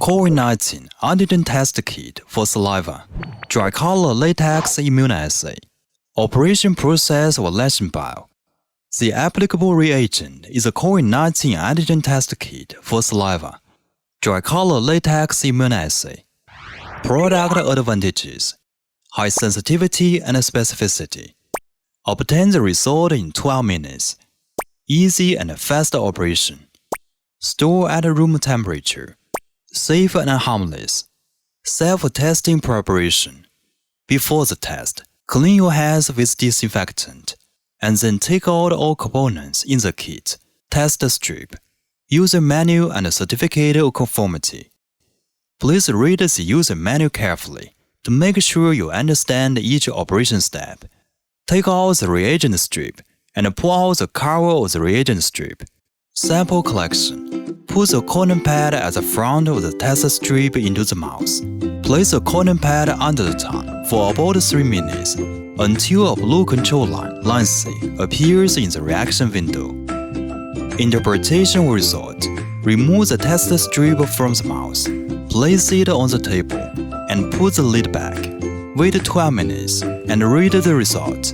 COVID-19 Antigen test kit for saliva, dry color latex immunoassay, operation process or Lansionbio. The applicable reagent is a COVID-19 antigen test kit for saliva, dry color latex immunoassay. Product advantages: high sensitivity and specificity. Obtain the result in 12 minutes. Easy and fast operation. Store at room temperature. Safe and harmless. Self-testing preparation. Before the test, clean your hands with disinfectant, and then take out all components in the kit. Test strip. User manual and certificate of conformity. Please read the user manual carefully to make sure you understand each operation step. Take out the reagent strip and pull out the cover of the reagent strip. Sample collection. Put the cotton pad at the front of the test strip into the mouth. Place the cotton pad under the tongue for about 3 minutes until a blue control line C appears in the reaction window. Interpretation result. Remove the test strip from the mouth. Place it on the table and put the lid back. Wait 12 minutes and read the result.